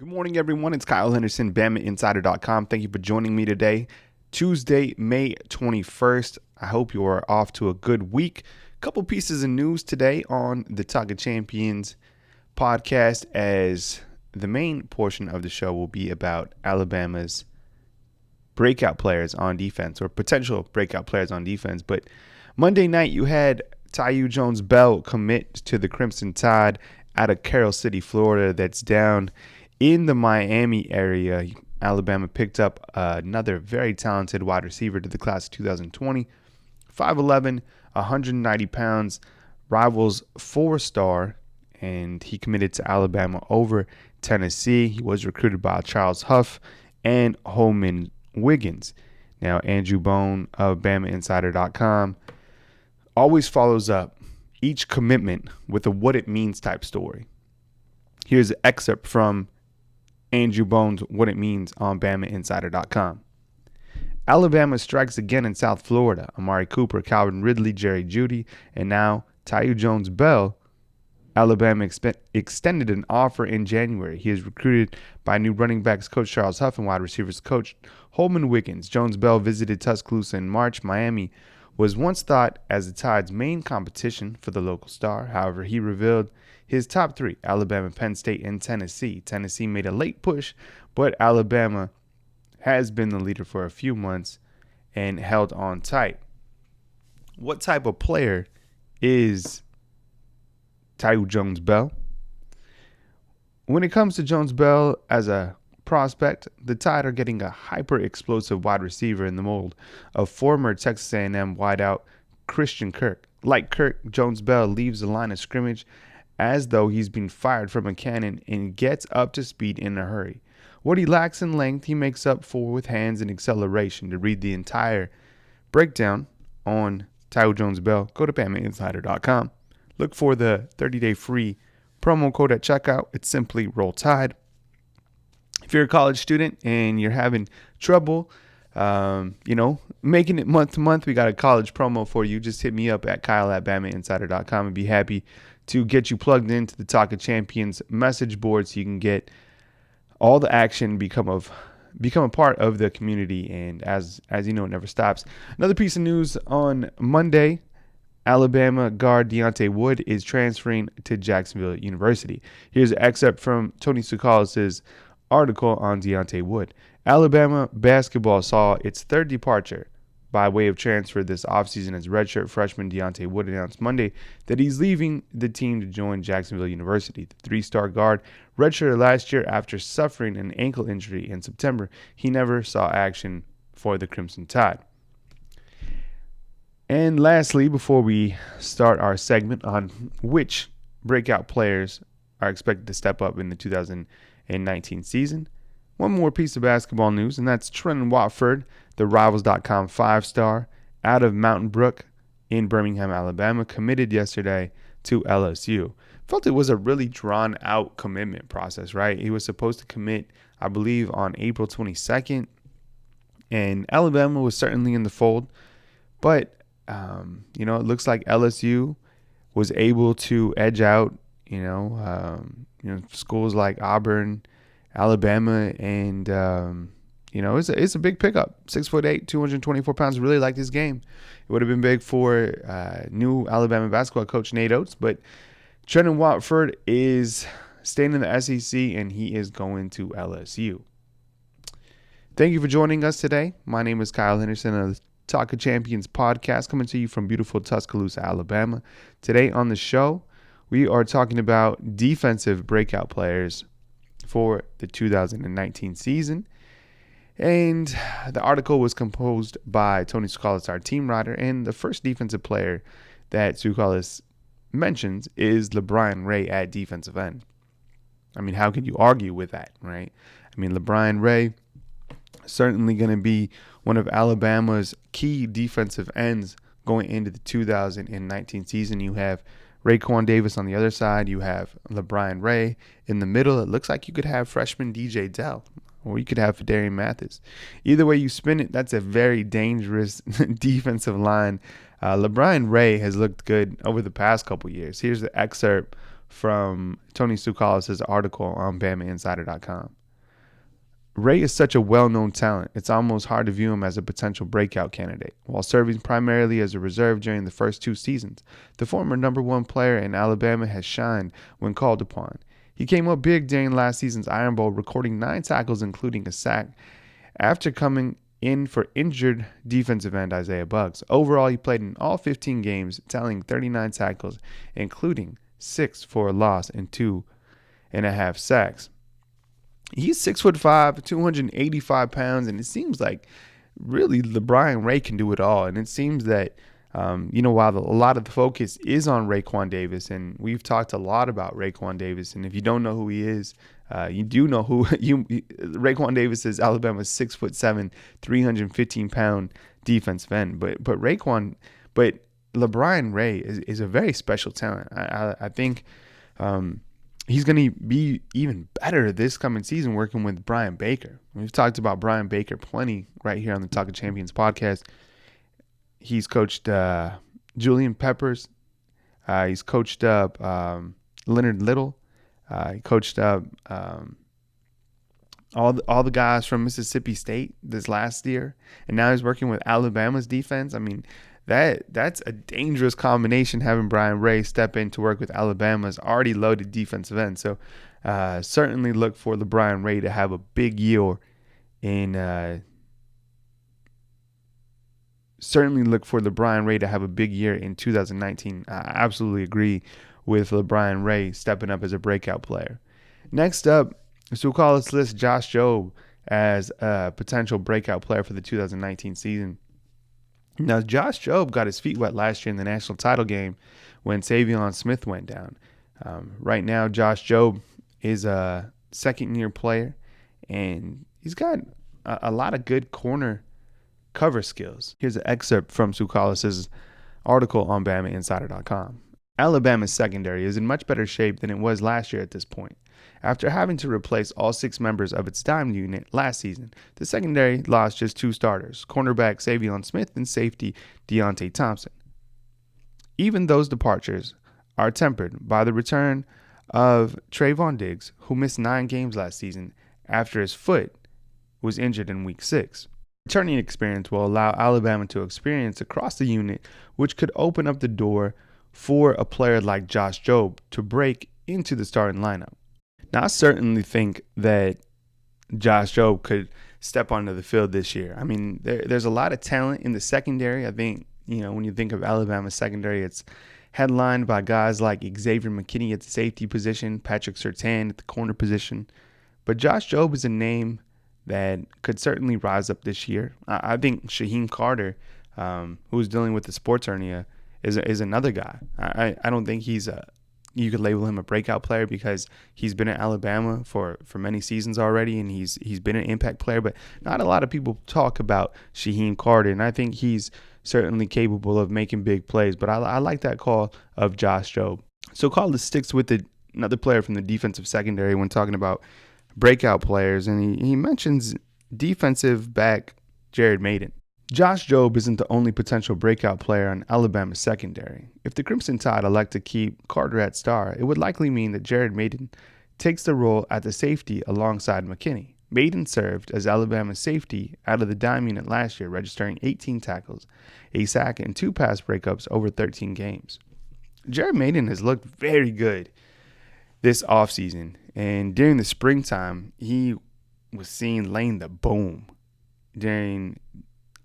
Good morning, everyone. It's Kyle Henderson, BamaInsider.com. Thank you for joining me today, Tuesday, May 21st. I hope you are off to a good week. A couple pieces of news today on the Talk of Champions podcast, as the main portion of the show will be about Alabama's breakout players on defense, or potential breakout players on defense. But Monday night, you had Taiyu Jones-Bell commit to the Crimson Tide out of Carroll City, Florida. That's down in the Miami area. Alabama picked up another very talented wide receiver to the class of 2020. 5'11", 190 pounds, rivals 4-star, and he committed to Alabama over Tennessee. He was recruited by Charles Huff and Holman Wiggins. Now, Andrew Bone of BamaInsider.com always follows up each commitment with a what it means type story. Here's an excerpt from Andrew Bone's What It Means on BamaInsider.com. Alabama strikes again in South Florida. Amari Cooper, Calvin Ridley, Jerry Jeudy, and now Taiyu Jones-Bell. Alabama extended an offer in January. He is recruited by new running backs coach Charles Huff and wide receivers coach Holman Wiggins. Jones-Bell visited Tuscaloosa in March. Miami was once thought as the Tide's main competition for the local star. However, he revealed his top three: Alabama, Penn State, and Tennessee. Tennessee made a late push, but Alabama has been the leader for a few months and held on tight. What type of player is Taiyu Jones-Bell? When it comes to Jones-Bell as a prospect, the Tide are getting a hyper-explosive wide receiver in the mold of former Texas A&M wideout Christian Kirk. Like Kirk, Jones-Bell leaves the line of scrimmage as though he's been fired from a cannon and gets up to speed in a hurry. What he lacks in length, he makes up for with hands and acceleration. To read the entire breakdown on Taiyu Jones-Bell, go to BamaInsider.com. Look for the 30-day free promo code at checkout. It's simply Roll Tide. If you're a college student and you're having trouble, making it month to month, we got a college promo for you. Just hit me up at Kyle@BamaInsider.com and be happy to get you plugged into the Talk of Champions message board so you can get all the action, become a part of the community. And as you know, it never stops. Another piece of news on Monday: Alabama guard Deontay Wood is transferring to Jacksonville University. Here's an excerpt from Tony Tsoukalis' article on Deontay Wood. Alabama basketball saw its third departure by way of transfer this offseason as redshirt freshman Deontay Wood announced Monday that he's leaving the team to join Jacksonville University. The three-star guard redshirted last year after suffering an ankle injury in September. He never saw action for the Crimson Tide. And lastly, before we start our segment on which breakout players are expected to step up in the 2019 season, one more piece of basketball news, and that's Trenton Watford, the Rivals.com 5-star out of Mountain Brook in Birmingham, Alabama, committed yesterday to LSU. Felt it was a really drawn-out commitment process, right? He was supposed to commit, I believe, on April 22nd, and Alabama was certainly in the fold, but it looks like LSU was able to edge out, schools like Auburn, Alabama, and it's a big pickup. 6'8", 224 pounds. Really like this game. It would have been big for new Alabama basketball coach Nate Oates, but Trenton Watford is staying in the SEC and he is going to LSU. Thank you for joining us today. My name is Kyle Henderson of the Talk of Champions podcast, coming to you from beautiful Tuscaloosa, Alabama. Today on the show, we are talking about defensive breakout players for the 2019 season. And the article was composed by Tony Tsoukalis, our team writer, and the first defensive player that Tsoukalis mentions is LaBryan Ray at defensive end. I mean, how can you argue with that, right? I mean, LaBryan Ray certainly going to be one of Alabama's key defensive ends going into the 2019 season. You have Raekwon Davis on the other side. You have LaBryan Ray in the middle. It looks like you could have freshman DJ Dell, or you could have Fedarian Mathis. Either way you spin it, that's a very dangerous defensive line. LaBryan Ray has looked good over the past couple years. Here's the excerpt from Tony Tsoukalis' article on BamaInsider.com. Ray is such a well-known talent, it's almost hard to view him as a potential breakout candidate. While serving primarily as a reserve during the first 2 seasons, the former number 1 player in Alabama has shined when called upon. He came up big during last season's Iron Bowl, recording 9 tackles, including a sack, after coming in for injured defensive end Isaiah Buggs. Overall, he played in all 15 games, tallying 39 tackles, including 6 for a loss and 2.5 sacks. He's 6'5", 285 pounds, and it seems like really LaBryan Ray can do it all. And it seems that, while a lot of the focus is on Raekwon Davis, and we've talked a lot about Raekwon Davis, and if you don't know who he is, you do know who Raekwon Davis is. Alabama's 6'7", 315-pound defensive end. But LaBryan Ray is a very special talent. I think he's going to be even better this coming season working with Brian Baker. We've talked about Brian Baker plenty right here on the Talk of Champions podcast. He's coached Julian Peppers. He's coached up Leonard Little. He coached up all the guys from Mississippi State this last year. And now he's working with Alabama's defense. I mean, that's a dangerous combination, having Brian Ray step in to work with Alabama's already loaded defensive end. So certainly look for LaBryan Ray to have a big year in 2019. I absolutely agree with LaBryan Ray stepping up as a breakout player. Next up, Tsoukalis lists Josh Jobe as a potential breakout player for the 2019 season. Now, Josh Jobe got his feet wet last year in the national title game when Savion Smith went down. Right now, Josh Jobe is a second-year player, and he's got a lot of good corner cover skills. Here's an excerpt from Tsoukalis' article on BamaInsider.com. Alabama's secondary is in much better shape than it was last year at this point. After having to replace all 6 members of its dime unit last season, the secondary lost just 2 starters, cornerback Savion Smith and safety Deontay Thompson. Even those departures are tempered by the return of Trayvon Diggs, who missed 9 games last season after his foot was injured in Week 6. Returning experience will allow Alabama to experience across the unit, which could open up the door for a player like Josh Jobe to break into the starting lineup. Now, I certainly think that Josh Jobe could step onto the field this year. I mean, there's a lot of talent in the secondary. I think, when you think of Alabama's secondary, it's headlined by guys like Xavier McKinney at the safety position, Patrick Surtain at the corner position. But Josh Jobe is a name that could certainly rise up this year. I think Shaheem Carter, who's dealing with the sports hernia, is another guy. I don't think you could label him a breakout player because he's been at Alabama for many seasons already, and he's been an impact player, but not a lot of people talk about Shaheem Carter, and I think he's certainly capable of making big plays, but I like that call of Josh Jobe. So Carlos sticks with another player from the defensive secondary when talking about breakout players, and he mentions defensive back Jaron Maiden. Josh Jobe isn't the only potential breakout player on Alabama's secondary. If the Crimson Tide elect to keep Carter at star, it would likely mean that Jaron Maiden takes the role at the safety alongside McKinney. Maiden served as Alabama's safety out of the dime unit last year, registering 18 tackles, a sack, and 2 pass breakups over 13 games. Jaron Maiden has looked very good this offseason, and during the springtime, he was seen laying the boom during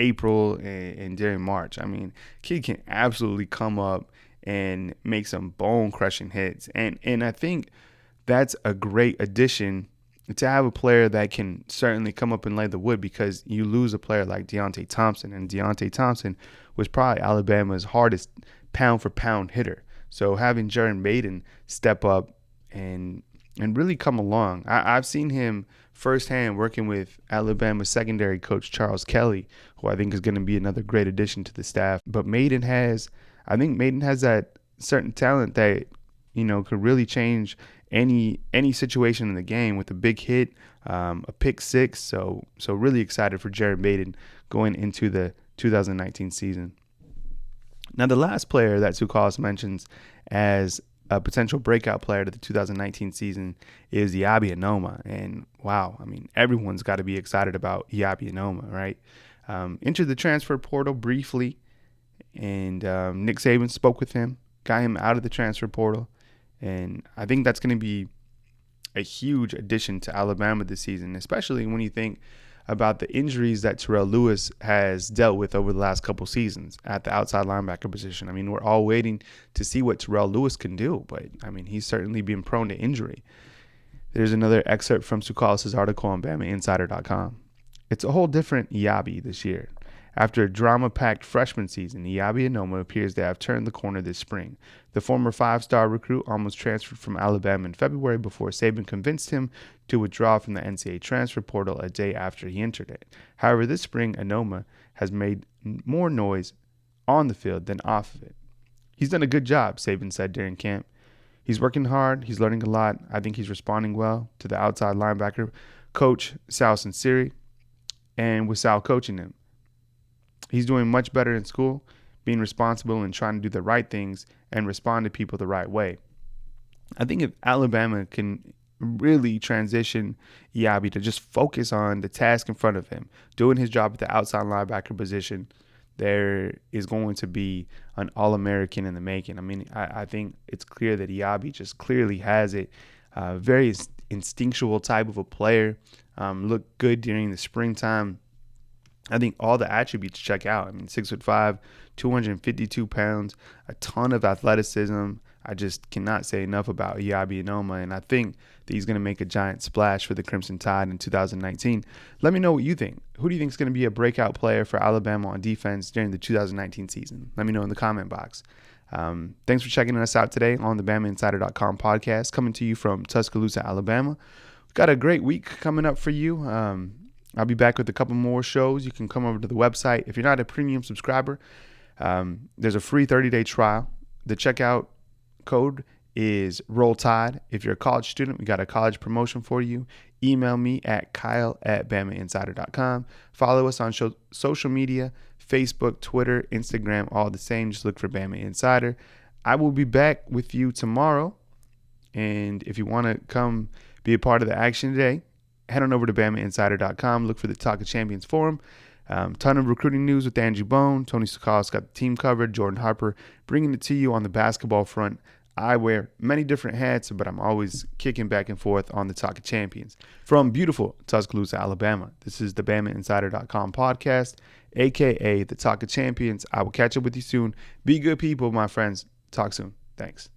April and during March. I mean, kid can absolutely come up and make some bone-crushing hits. And I think that's a great addition to have a player that can certainly come up and lay the wood, because you lose a player like Deontay Thompson, and Deontay Thompson was probably Alabama's hardest pound-for-pound hitter. So having Jaron Maiden step up and really come along. I've seen him firsthand working with Alabama secondary coach Charles Kelly, who I think is going to be another great addition to the staff. But Maiden has that certain talent that, could really change any situation in the game with a big hit, a pick six. So really excited for Jaron Maiden going into the 2019 season. Now, the last player that Tsoukalis mentions as a potential breakout player to the 2019 season is Eyabi Anoma. And wow, I mean, everyone's got to be excited about Eyabi Anoma, right? Entered the transfer portal briefly, and Nick Saban spoke with him, got him out of the transfer portal. And I think that's going to be a huge addition to Alabama this season, especially when you think about the injuries that Terrell Lewis has dealt with over the last couple seasons at the outside linebacker position. I mean, we're all waiting to see what Terrell Lewis can do, but I mean, he's certainly been prone to injury. There's another excerpt from Tuscaloosa's article on BamaInsider.com. It's a whole different Eyabi this year. After a drama-packed freshman season, Eyabi Anoma appears to have turned the corner this spring. The former five-star recruit almost transferred from Alabama in February before Saban convinced him to withdraw from the NCAA transfer portal a day after he entered it. However, this spring, Anoma has made more noise on the field than off of it. He's done a good job, Saban said during camp. He's working hard. He's learning a lot. I think he's responding well to the outside linebacker coach, Sal Sinceri, and with Sal coaching him. He's doing much better in school, being responsible and trying to do the right things and respond to people the right way. I think if Alabama can really transition Eyabi to just focus on the task in front of him, doing his job at the outside linebacker position, there is going to be an All-American in the making. I mean, I think it's clear that Eyabi just clearly has it. Very instinctual type of a player. Looked good during the springtime. I think all the attributes check out. I mean, 6'5", 252 pounds, a ton of athleticism. I just cannot say enough about Eyabi Anoma, and I think that he's going to make a giant splash for the Crimson Tide in 2019. Let me know what you think. Who do you think is going to be a breakout player for Alabama on defense during the 2019 season? Let me know in the comment box. Thanks for checking us out today on the BamaInsider.com podcast, coming to you from Tuscaloosa, Alabama. We've got a great week coming up for you. I'll be back with a couple more shows. You can come over to the website. If you're not a premium subscriber, there's a free 30-day trial. The checkout code is Roll Tide. If you're a college student, we got a college promotion for you. Email me at kyle@bamainsider.com. Follow us on social media, Facebook, Twitter, Instagram, all the same. Just look for Bama Insider. I will be back with you tomorrow. And if you want to come be a part of the action today, head on over to BamaInsider.com. Look for the Talk of Champions forum. Ton of recruiting news with Andrew Bone. Tony Sakalis got the team covered. Jordan Harper bringing it to you on the basketball front. I wear many different hats, but I'm always kicking back and forth on the Talk of Champions. From beautiful Tuscaloosa, Alabama, this is the BamaInsider.com podcast, a.k.a. the Talk of Champions. I will catch up with you soon. Be good people, my friends. Talk soon. Thanks.